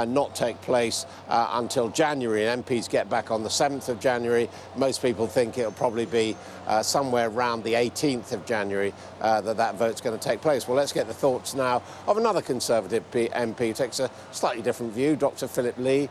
not take place until January. MPs get back on the 7th of January. Most people think it'll probably be somewhere around the 18th of January that vote's going to take place. Well, let's get the thoughts now of another Conservative MP who takes a slightly different view, Dr. Philip Lee.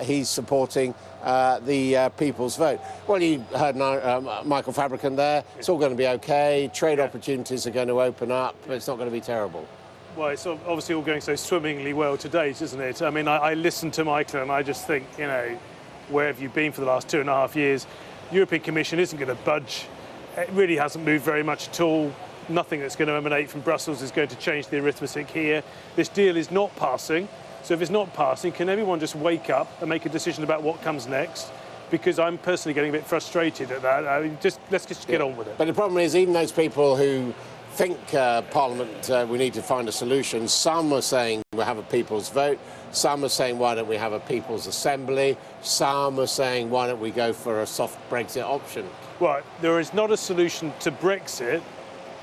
He's supporting the People's Vote. Well, you heard Michael Fabricant there. It's all going to be OK. Trade opportunities are going to open up. It's not going to be terrible. Well, it's obviously all going so swimmingly well to date, isn't it? I mean, I listen to Michael and I just think, you know, where have you been for the last 2.5 years? The European Commission isn't going to budge. It really hasn't moved very much at all. Nothing that's going to emanate from Brussels is going to change the arithmetic here. This deal is not passing. So if it's not passing, can everyone just wake up and make a decision about what comes next? Because I'm personally getting a bit frustrated at that. I mean, let's just get on with it. But the problem is, even those people who think Parliament, we need to find a solution, some are saying we'll have a People's Vote, some are saying why don't we have a People's Assembly, some are saying why don't we go for a soft Brexit option. Well, there is not a solution to Brexit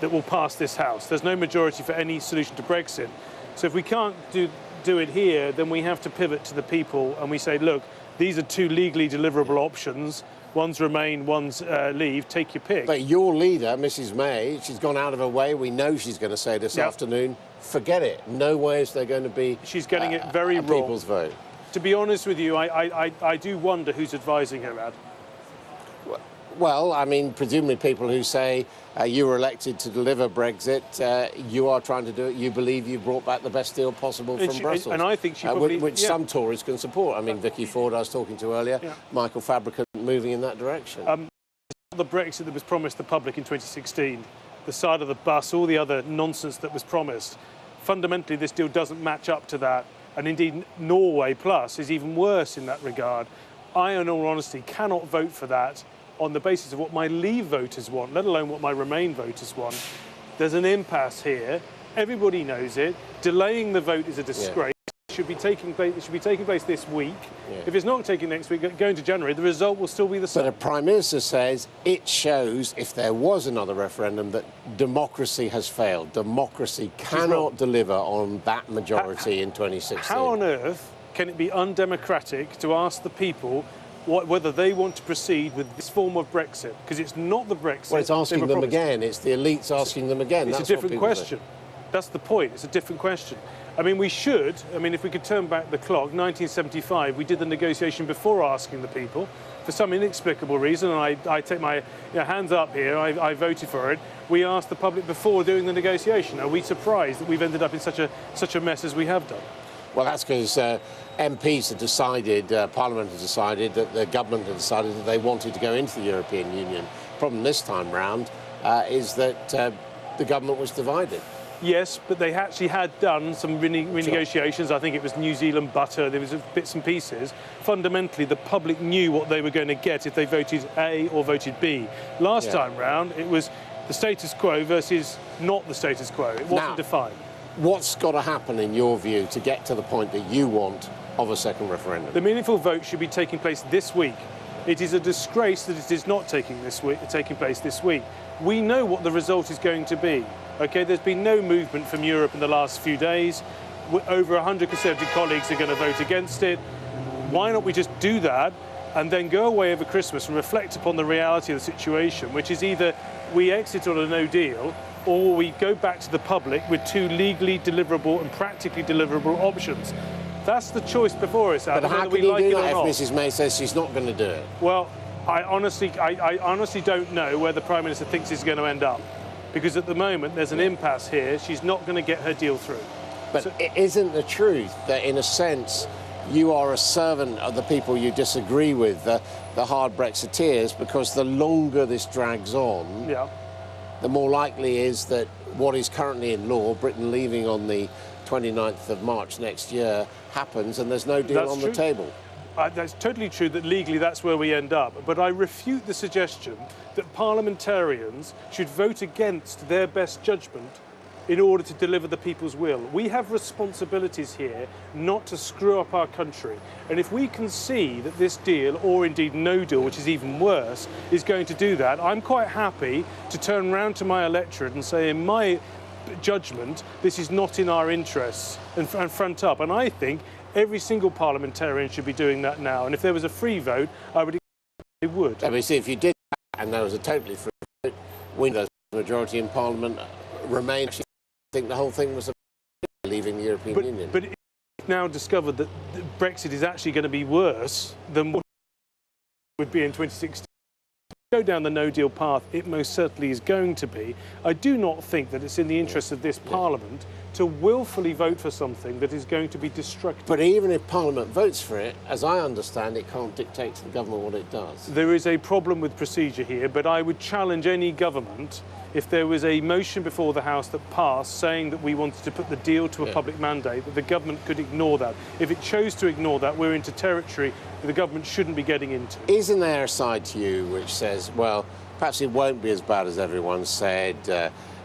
that will pass this House. There's no majority for any solution to Brexit. So if we can't do it here, then we have to pivot to the people and we say, look, these are two legally deliverable options. One's Remain, one's Leave. Take your pick. But your leader, Mrs May, she's gone out of her way. We know she's going to say this afternoon, forget it. No way is there going to be she's getting it very a wrong. People's Vote. To be honest with you, I do wonder who's advising her, Ad. Well, I mean, presumably people who say you were elected to deliver Brexit, you are trying to do it. You believe you brought back the best deal possible from Brussels. And I think she probably... which some Tories can support. I mean, Vicky Ford, I was talking to earlier, Michael Fabricant moving in that direction. The Brexit that was promised the public in 2016, the side of the bus, all the other nonsense that was promised, fundamentally this deal doesn't match up to that. And indeed, Norway Plus is even worse in that regard. I, in all honesty, cannot vote for that on the basis of what my Leave voters want, let alone what my Remain voters want. There's an impasse here. Everybody knows it. Delaying the vote is a disgrace. It should be taking place this week. If it's not taking next week, going to January, the result will still be the same. But a Prime Minister says it shows, if there was another referendum, that democracy has failed. Democracy cannot deliver on that majority in 2016. How on earth can it be undemocratic to ask the people whether they want to proceed with this form of Brexit? Because it's not the Brexit. Well, it's asking them again. It's the elites asking them again. It's a different question. That's the point. It's a different question. I mean, we should. I mean, if we could turn back the clock, 1975, we did the negotiation before asking the people. For some inexplicable reason, and I take my hands up here, I voted for it. We asked the public before doing the negotiation. Are we surprised that we've ended up in such a mess as we have done? Well, that's because MPs have decided, Parliament has decided, that the government has decided that they wanted to go into the European Union. The problem this time round is that the government was divided. Yes, but they actually had done some renegotiations. I think it was New Zealand butter, there was bits and pieces. Fundamentally, the public knew what they were going to get if they voted A or voted B. Last time round, it was the status quo versus not the status quo. It wasn't defined. What's got to happen, in your view, to get to the point that you want of a second referendum? The meaningful vote should be taking place this week. It is a disgrace that it is not taking place this week. We know what the result is going to be. Okay, there's been no movement from Europe in the last few days. Over 100 Conservative colleagues are going to vote against it. Why not we just do that and then go away over Christmas and reflect upon the reality of the situation, which is either we exit on a no deal or we go back to the public with two legally deliverable and practically deliverable options. That's the choice before us, Adam, but how can you do that if Mrs May says she's not going to do it? Well, I honestly don't know where the Prime Minister thinks it's going to end up. Because at the moment, there's an impasse here. She's not going to get her deal through. But isn't the truth that, in a sense, you are a servant of the people you disagree with, the hard Brexiteers, because the longer this drags on, the more likely is that what is currently in law, Britain leaving on the 29th of March next year, happens and there's no deal on the table. That's totally true that legally that's where we end up. But I refute the suggestion that parliamentarians should vote against their best judgment in order to deliver the people's will. We have responsibilities here not to screw up our country. And if we can see that this deal, or indeed no deal, which is even worse, is going to do that, I'm quite happy to turn around to my electorate and say, in my judgment, this is not in our interests, and front up. And I think Every single parliamentarian should be doing that now. And if there was a free vote, I would expect they would. I mean, see, if you did that and there was a totally free vote, Windows majority in Parliament remain. I think the whole thing was leaving the European Union. But it's now discovered that Brexit is actually going to be worse than what it would be in 2016. Go down the no-deal path, it most certainly is going to be. I do not think that it's in the interest of this Parliament to willfully vote for something that is going to be destructive. But even if Parliament votes for it, as I understand, it can't dictate to the government what it does. There is a problem with procedure here, but I would challenge any government if there was a motion before the House that passed saying that we wanted to put the deal to a public mandate, that the government could ignore that. If it chose to ignore that, we're into territory that the government shouldn't be getting into. Isn't there a side to you which says, well, perhaps it won't be as bad as everyone said?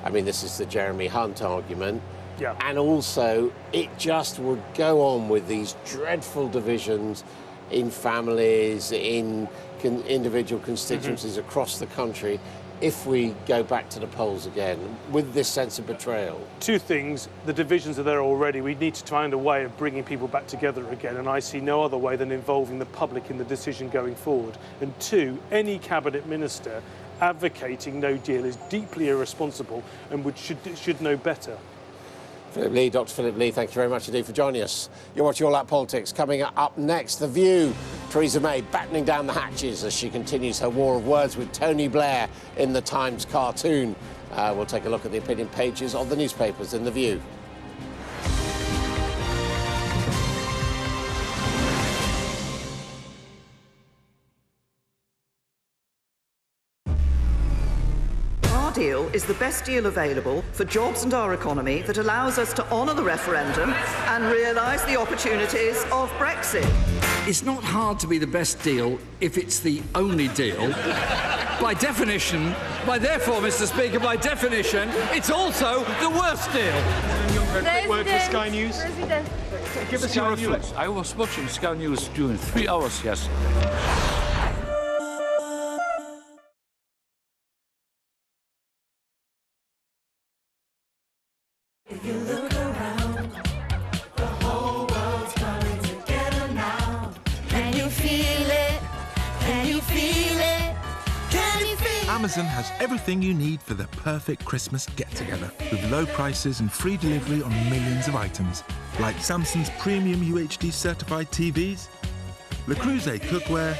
I mean, this is the Jeremy Hunt argument. Yeah. And also, it just would go on with these dreadful divisions in families, in individual constituencies across the country, if we go back to the polls again, with this sense of betrayal. Two things. The divisions are there already. We need to find a way of bringing people back together again, and I see no other way than involving the public in the decision going forward. And two, any cabinet minister advocating no deal is deeply irresponsible and should know better. Philip Lee, Dr. Philip Lee, thank you very much indeed for joining us. You're watching All Out Politics. Coming up next, The View. Theresa May battening down the hatches as she continues her war of words with Tony Blair in the Times cartoon. We'll take a look at the opinion pages of the newspapers in The View. Deal is the best deal available for jobs and our economy that allows us to honour the referendum and realise the opportunities of Brexit. It's not hard to be the best deal if it's the only deal. By definition, therefore, Mr. Speaker, by definition, it's also the worst deal. A quick word for Sky News. President. Give us your reflection. I was watching Sky News during 3 hours yesterday. If you look around, the whole world's coming together now. Can you feel it? Can you feel it? Can you feel it? Amazon has everything you need for the perfect Christmas get-together, with low prices and free delivery on millions of items, like Samsung's premium UHD certified TVs, Le Creuset cookware,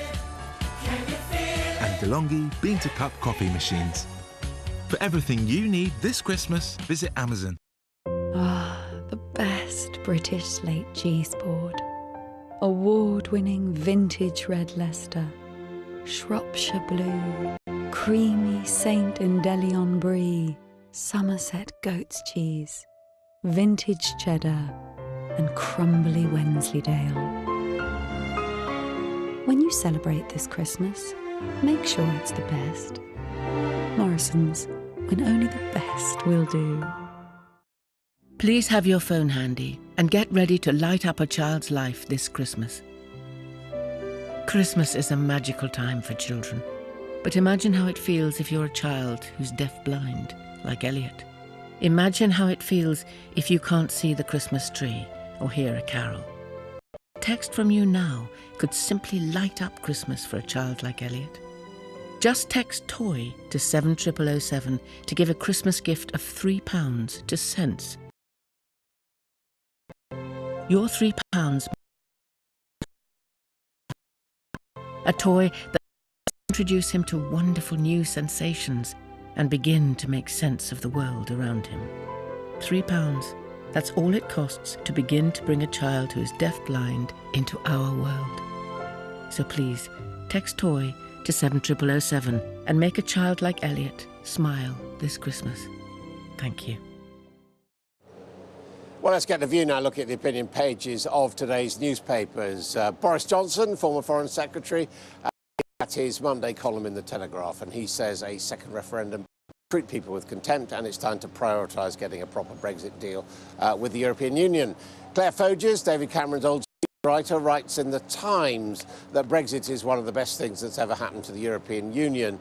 and DeLonghi bean-to-cup coffee machines. For everything you need this Christmas, visit Amazon. Ah, the best British slate cheese board. Award-winning vintage red Leicester, Shropshire blue, creamy Saint Endelion brie, Somerset goat's cheese, vintage cheddar, and crumbly Wensleydale. When you celebrate this Christmas, make sure it's the best. Morrison's, when only the best will do. Please have your phone handy and get ready to light up a child's life this Christmas. Christmas is a magical time for children, but imagine how it feels if you're a child who's deaf-blind, like Elliot. Imagine how it feels if you can't see the Christmas tree or hear a carol. A text from you now could simply light up Christmas for a child like Elliot. Just text TOY to 70007 to give a Christmas gift of £3 to Sense. Your £3, a toy that will introduce him to wonderful new sensations and begin to make sense of the world around him. £3, that's all it costs to begin to bring a child who is deaf-blind into our world. So please, text TOY to 70007 and make a child like Elliot smile this Christmas. Thank you. Well, let's get The View now, look at the opinion pages of today's newspapers. Boris Johnson, former Foreign Secretary, at his Monday column in The Telegraph, and he says a second referendum treat people with contempt and it's time to prioritise getting a proper Brexit deal with the European Union. Claire Foges, David Cameron's old writer, writes in The Times that Brexit is one of the best things that's ever happened to the European Union,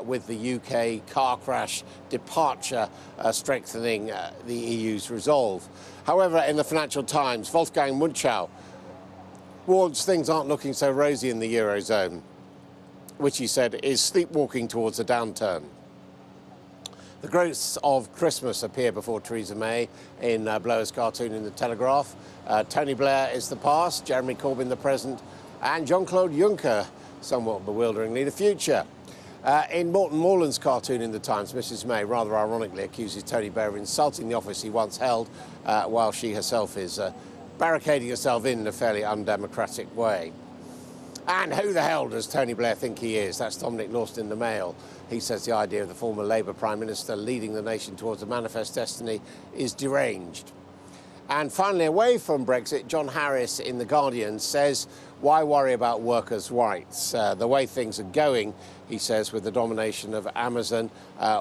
with the UK car crash departure strengthening the EU's resolve. However, in the Financial Times, Wolfgang Munchau warns things aren't looking so rosy in the Eurozone, which he said is sleepwalking towards a downturn. The ghosts of Christmas appear before Theresa May in Blower's cartoon in The Telegraph. Tony Blair is the past, Jeremy Corbyn the present, and Jean-Claude Juncker, somewhat bewilderingly, the future. In Morton Morland's cartoon in The Times, Mrs May rather ironically accuses Tony Blair of insulting the office he once held, while she herself is barricading herself in a fairly undemocratic way. And who the hell does Tony Blair think he is? That's Dominic Lawson in the Mail. He says the idea of the former Labour Prime Minister leading the nation towards a manifest destiny is deranged. And finally, away from Brexit, John Harris in The Guardian says, why worry about workers' rights? The way things are going, he says, with the domination of Amazon,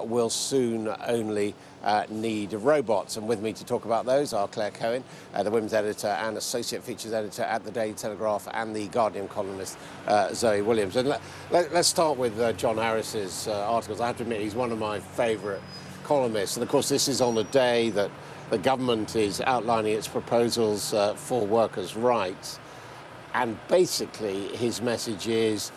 will soon only need robots. And with me to talk about those are Claire Cohen, the women's editor and associate features editor at the Daily Telegraph, and the Guardian columnist Zoe Williams. And let's start with John Harris's articles. I have to admit, he's one of my favourite columnists. And of course, this is on a day that the government is outlining its proposals for workers' rights. And basically, his message is,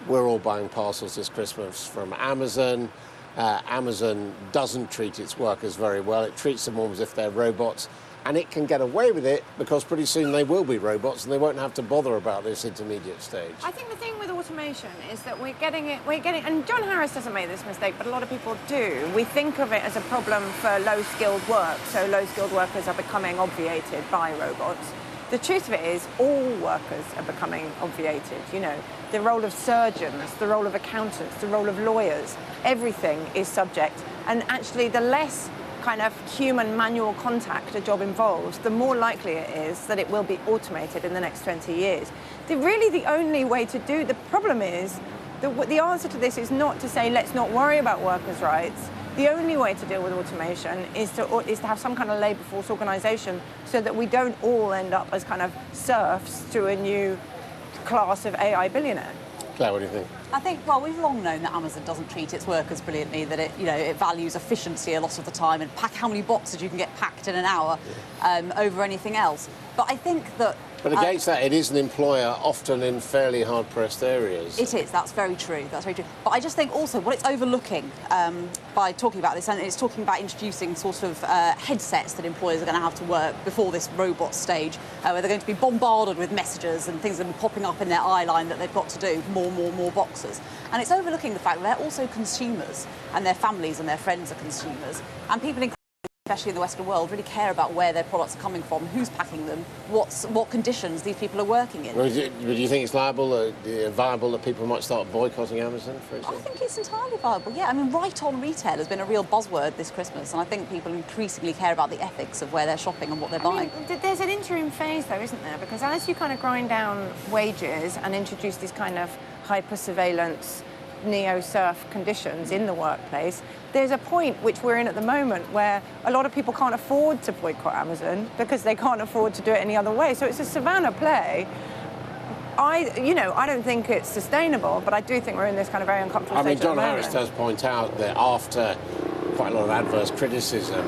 we're all buying parcels this Christmas from Amazon. Amazon doesn't treat its workers very well. It treats them almost as if they're robots. And it can get away with it because pretty soon they will be robots and they won't have to bother about this intermediate stage. I think the thing with automation is that we're getting, and John Harris doesn't make this mistake, but a lot of people do. We think of it as a problem for low-skilled work, so low-skilled workers are becoming obviated by robots. The truth of it is all workers are becoming obviated, you know. The role of surgeons, the role of accountants, the role of lawyers, everything is subject. And actually the less kind of human manual contact a job involves, the more likely it is that it will be automated in the next 20 years. Really the only way to do, the problem is, the answer to this is not to say let's not worry about workers' rights. The only way to deal with automation is to have some kind of labour force organisation so that we don't all end up as kind of serfs to a new class of AI billionaire. Claire, what do you think? I think, well, we've long known that Amazon doesn't treat its workers brilliantly, that it, you know, it values efficiency a lot of the time and how many boxes you can get packed in an hour over anything else. But I think that... But against that, it is an employer often in fairly hard-pressed areas. It is, that's very true, that's very true. But I just think also what it's overlooking by talking about this, and it's talking about introducing sort of headsets that employers are going to have to work before this robot stage, where they're going to be bombarded with messages and things that are popping up in their eye line that they've got to do, more boxes. And it's overlooking the fact that they're also consumers, and their families and their friends are consumers, and people especially in the Western world, really care about where their products are coming from, who's packing them, what conditions these people are working in. Well, do you think it's viable that people might start boycotting Amazon, for example? I think it's entirely viable, yeah. I mean, right-on retail has been a real buzzword this Christmas, and I think people increasingly care about the ethics of where they're shopping and what they're buying. I mean, there's an interim phase, though, isn't there? Because as you kind of grind down wages and introduce these kind of hyper-surveillance, neo-serf conditions in the workplace, there's a point which we're in at the moment where a lot of people can't afford to boycott Amazon because they can't afford to do it any other way. So it's a savannah play. I don't think it's sustainable, but I do think we're in this kind of very uncomfortable stage. John Harris does point out that after quite a lot of adverse criticism,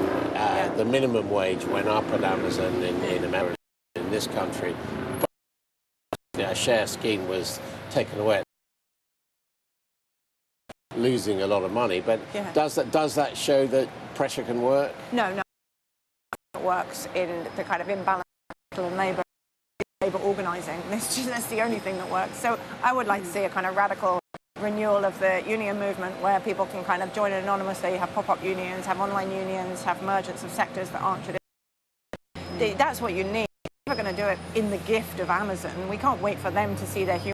the minimum wage went up at Amazon in America, in this country. But a share scheme was taken away, losing a lot of money, but does that show that pressure can work? No, it works in the kind of imbalance in labour organising. That's the only thing that works. So I would like to see a kind of radical renewal of the union movement where people can kind of join anonymously, have pop-up unions, have online unions, have emergence of sectors that aren't traditional. That's what you need. We're going to do it in the gift of Amazon. We can't wait for them to see their human